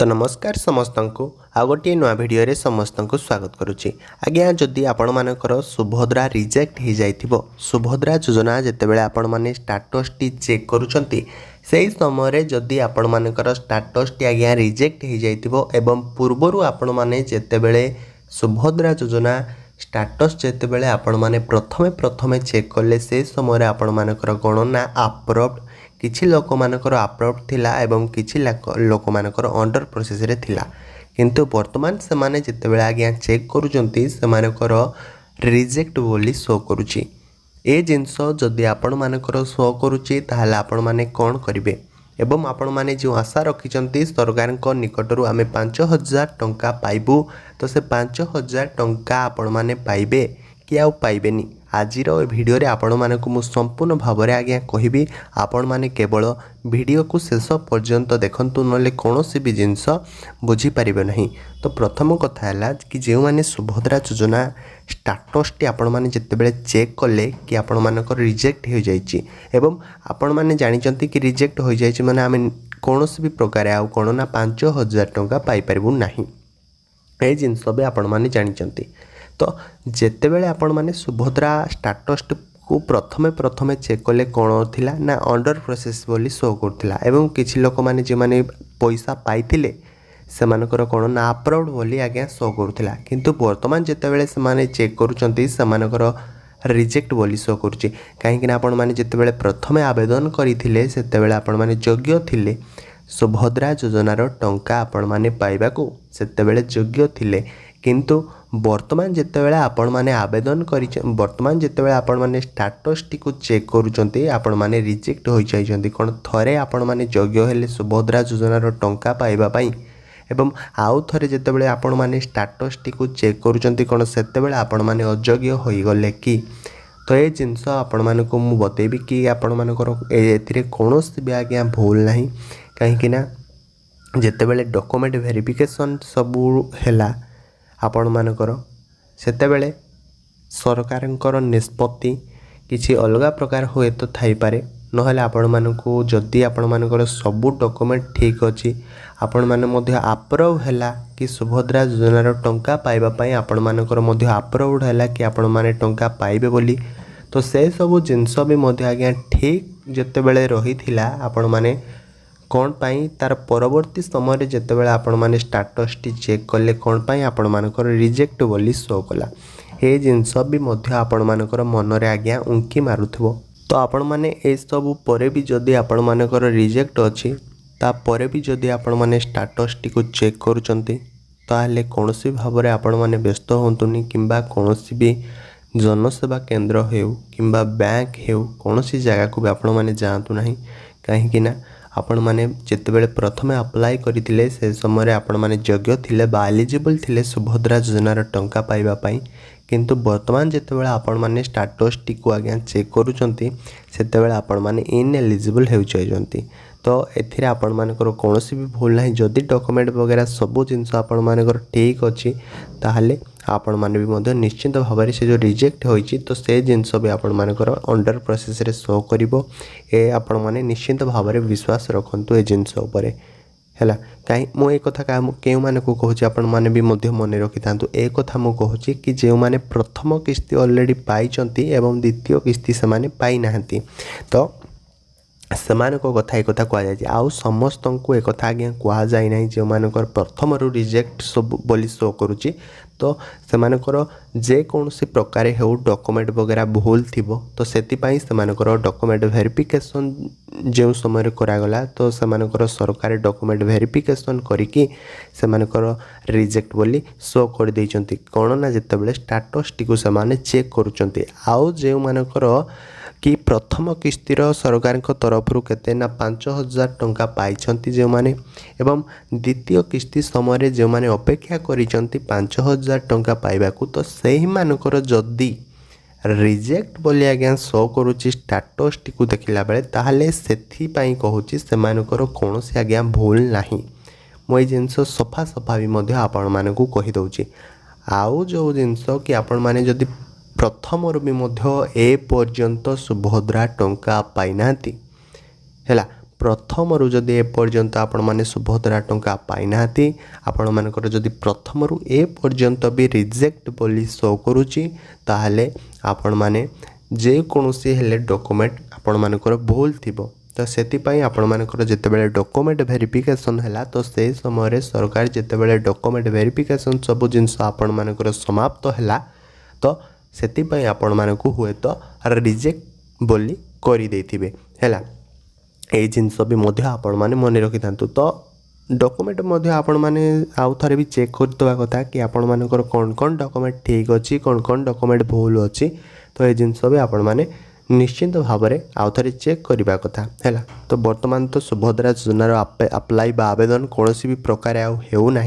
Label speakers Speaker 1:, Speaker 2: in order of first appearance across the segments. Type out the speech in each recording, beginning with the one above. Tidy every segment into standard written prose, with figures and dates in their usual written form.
Speaker 1: तो नमस्कार समस्त को आ गोटे नुआ भिडियो समस्त को स्वागत करुच्ची। आज्ञा जदि आपण मानकर सुभद्रा रिजेक्ट हो जाइथिबो, सुभद्रा योजना जितेबाला आपण माने स्टाटस टी चेक करुचंती से समय जदि आपण मानकर स्टाटस टी आज्ञा रिजेक्ट हो जाइथिबो एवं पूर्वरु आपण माने जेतेबेले सुभद्रा योजना स्टाटस जेतेबेले आपण माने प्रथमे चेक कले से समय आपण मानकर गणना अप्रूव्ड किछि लोक मानकर अप्रूव्ड थिला एवं किछि लोक मानकर अंडर प्रोसेस रे थिला, किंतु वर्तमान से माने जेतेबेले आज्ञा चेक करूचंती से मानकर रिजेक्ट बोली शो करूची। ए जिनस जदि आपण मानकर शो करूची ताहाले आपण माने कोन करिवे एवं आपण माने जो आशा रखिचंती सरकार को निकटरू आमे 5000 टंका पाइबू, तो से 5000 टंका आपण माने पाइबे कि आउ पाइबेनी। आजिर भिडियो रे आपण मानकु मु संपूर्ण भाव में आज्ञा कहबी, आपण माने केवल वीडियो को शेष पर्यंत देखंतु नले कोनोसी भी जिनस बुझी परिबे नहीं। तो प्रथम कथा है कि जो माने सुभद्रा योजना स्टाटस टी आपण माने जेतेबेले चेक कले कि आपण मानकर रिजेक्ट हो जाइछि एवं आपण माने जानिचंती कि रिजेक्ट हो जाइछि माने आमे कोनोसी भी प्रकार आउ कोन ना 5000 टंका पाई परिबु नाही, ए जिनस भी आपण माने जानिचंती। तो जेतेबेले आपण माने सुभद्रा स्टाटस को प्रथमे चेक कले कौन थिला ना अंडर प्रोसेस बोली शो करथिला एवं किछि लोक माने जे माने पैसा पाइथिले से मानकर कौन ना अप्रूव्ड बोली आज्ञा शो करथिला, किंतु वर्तमान जेतेबेले से माने चेक करूचंती से मानकर रिजेक्ट बोली शो करूची। काहेकि ना आपण माने जेतेबेले प्रथमे आवेदन करिथिले सेतेबेले आपण माने योग्य थिले सुभद्रा योजनार टंका आपण माने पाइबाकू सेतेबेले योग्य थिले, किंतु वर्तमान जेतेबेले आपण माने आवेदन करि वर्तमान जेतेबेले आपण माने स्टाटस टी को चेक करूचंती आपण माने रिजेक्ट हो जाइछंती। कोन थरे आपण माने योग्य हेले सुभद्रा योजनार टंका पाइबा पई एवं आउ थरे जेतेबेले आपण माने स्टाटस टी को चेक करूचंती कोन सेतेबेले आपण माने अयोग्य होई गले कि। तो ए जिनस आपण माने को मु बतेबी कि आपण मानकर एथिरे कोनोसी भी आज्ञा भूल नाही, काहेकि ना जेतेबेले डॉक्यूमेंट वेरिफिकेशन सबु हेला आपण मानकर सेतेबेले सरकारंकर निष्पत्ति किछि अलगा प्रकार हुए तो थाई पारे, नहले आपण मानकू जदि आपण मानकर सबु डॉक्यूमेंट ठीक अछि आपण माने मध्य अप्रूव हैला कि सुभद्रा योजनार टंका पाइबा पई आपण मानकर मध्य अप्रूव्ड हैला कि आपण माने टंका पाइबे बोली, तो से सबु जिनस भी मध्य आज्ञा ठीक जेतेबेले रहिथिला आपण माने कौन पाई तार परवर्ती समय जेतेबेले आपण माने स्टाटस टी चेक कले कौन पाई आपण मानकर रिजेक्ट बोली शो कला। ए जिनस भी मध्य आपण मानकर मन रे आज्ञा उंकी मारुथबो। तो आपण माने ए सब परे भी जदि आपण मानकर रिजेक्ट अछि ता परे भी जदि आपण माने स्टाटस टी को चेक करूचंती ताहले कोनोसी भाव रे आपण माने व्यस्त होंतुनी, किंबा कोनोसी भी जनसेवा केंद्र हेउ किंबा बैंक हेउ कोनोसी जगह को भी आपण माने जांतु नाही। काहेकि ना आपण माने जेतेबेले प्रथमे अप्लाई करिथिले से समय आपण माने योग्य थिले बा एलिजिबल थिले सुभद्रा योजनार टंका पाइबा पई, किंतु वर्तमान जेतेबेले आपण माने स्टाटस टी को आज्ञा चेक करूचंती सेतेबेले आपण माने इनएलिजिबल हेउ जाइचंती। तो एथिरे आपण मानकर कोनोसी भी भूल नाही, जदि डॉक्यूमेंट वगैरह सबु जिनस आपण मानकर ठीक अछि ताहले आपण माने भी मध्य निश्चित भाव में से जो रिजेक्ट होइछि तो से जिनस भी आपण मानकर अंडर प्रोसेस रे शो करिवो। ए आपण माने निश्चित भाव में विश्वास रखंतु ए जिनस उपरे हैला। काई मो ए कथा केउ माने को कहूछि आपण माने भी मध्य मन रखि थांतु। ए कथा मो कहूछि कि जे माने प्रथम किस्ती ऑलरेडी पाइचंती एवं द्वितीय किस्ती से माने पाई नाहंती, तो सेमान को कथा एक कथा कह जाए आउ समस्त को एक कथा आज्ञा कह जाए ना जो मानकर प्रथम रिजेक्ट सब बोली शो करुच्ची, तो सेमानकर जे कौन सी प्रकार हो डॉक्यूमेंट वगैरह भूल थिबो तो सेतिपाई सेमानकर डॉक्यूमेंट वेरिफिकेशन जो समय करागला तो सेमानकर सरकार डॉक्यूमेंट वेरिफिकेशन करिकी सेमानकर रिजेक्ट बोली शो कर देइचंती। कोन ना जेतेबेले स्टाटस टी को सेमाने चेक करूचंती आउ जे मानकर कि प्रथम किस्तीर सरकार तरफ केते ना 5000 टंका पाइछंती जो माने एवं द्वितीय किस्ती समय जो माने अपेक्षा करिछंती 5000 टंका पाइबाकू, तो सही मानकर जदी रिजेक्ट बोली आज्ञा शो करूची स्टाटस टी को देखिला बेले ताहले सेथि पई कहूची सेमानकर कोनोसी आज्ञा भूल नाही। मोई जिंस सफा सफा भी मध्य आपण मानकू कहि दउची। आउ जो जिंस कि आपण माने जदी प्रथम भी मध्य ए पर्यंत सुभद्रा टंका पाई नांती हैला, प्रथम जदि एपर्यंत आपण माने सुभद्रा टंका पाई नाहांती आपण मानकर जदि प्रथम ए पर्यंत भी रिजेक्ट बोली शो करुच्ची ताहले आपण माने जे कोनोसी हेले डॉक्यूमेंट आपण मानकर भूल थिबो तो सेतिपाई आपण मानकर जेतेबेले डॉक्यूमेंट वेरिफिकेशन हैला तो से समय सरकार जेतेबेले डॉक्यूमेंट वेरिफिकेशन सब जिनस आपण मानकर समाप्त हैला तो सेतिपाई आपण मानकु हुए तो रिजेक्ट बोली करि देथिबे हैला ए जिनस भी मध्य आपण माने मन रखि थांतु तो डॉक्यूमेंट मध्य आपण माने आउ थरे भी चेक कर दवा कथा कि आपण मानकर कोन कोन डॉक्यूमेंट ठीक अछि कोन कोन डॉक्यूमेंट भूल अछि तो ए जिनस भी आपण माने निश्चिंत भाव में आउ थे चेक करने कथा है। तो बर्तमान तो सुभद्रा योजनार अप्लाई बा आवेदन कौन भी प्रकार आना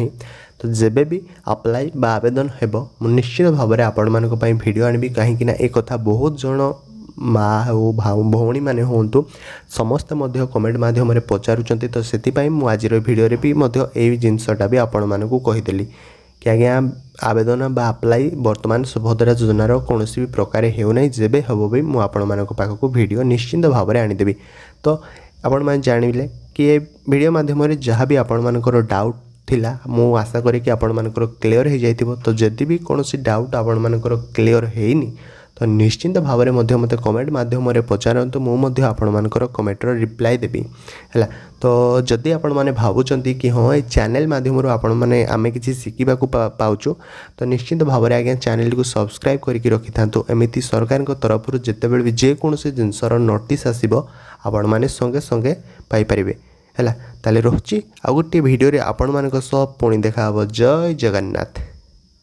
Speaker 1: तो जेबे भी अप्लाई बा आवेदन हेबो निश्चित भाव में आपण मान भिडियो आनी कहीं एक कथा बहुत जन माँ हो भौणी मैंने हूँ समस्ते कमेंट माध्यम पचारुंट तो से मुझे भिडियो भी यही जिनसटा भी आपण मानक कहीदेली कि आज्ञा आवेदन बा अप्लाई वर्तमान सुभद्रा योजनार कौन भी प्रकार होना जेबे हम भी मुझे पाखक भिडियो निश्चिंत भाव में आनीदेवी। तो आपण मैंने जानले कि ये भिडियो माध्यम जहाँ भी आपण मानकर डाउट थिला मु आशा करी कि आपण मानकर क्लियर हो जाइथिबो। तो जदि भी कौन डाउट आपण मानकर क्लियर हेनी तो निश्चिंत भाव में मत कमेंट माध्यम पचारतु मुझे आपण मानकर कमेंटर रिप्लाई देवी है। तो जदि आपण माने भावुचंती कि हाँ ये चैनल माध्यम आपण माने आमे किछि शिखिबा को पाउछु तो निश्चिंत भाव में आज्ञा चैनल को सब्सक्राइब करके रखि थांतु। एमिति सरकार को तरफ जेतेबेले भी जे कोनोसी जिनसर नोटिस आसीबो आपण माने संगे संगे पाई परिबे हैला। ताले रहछि आ गोटे भिडियो रे आपण मानक सह पुणी देखा हबो। जय जगन्नाथ।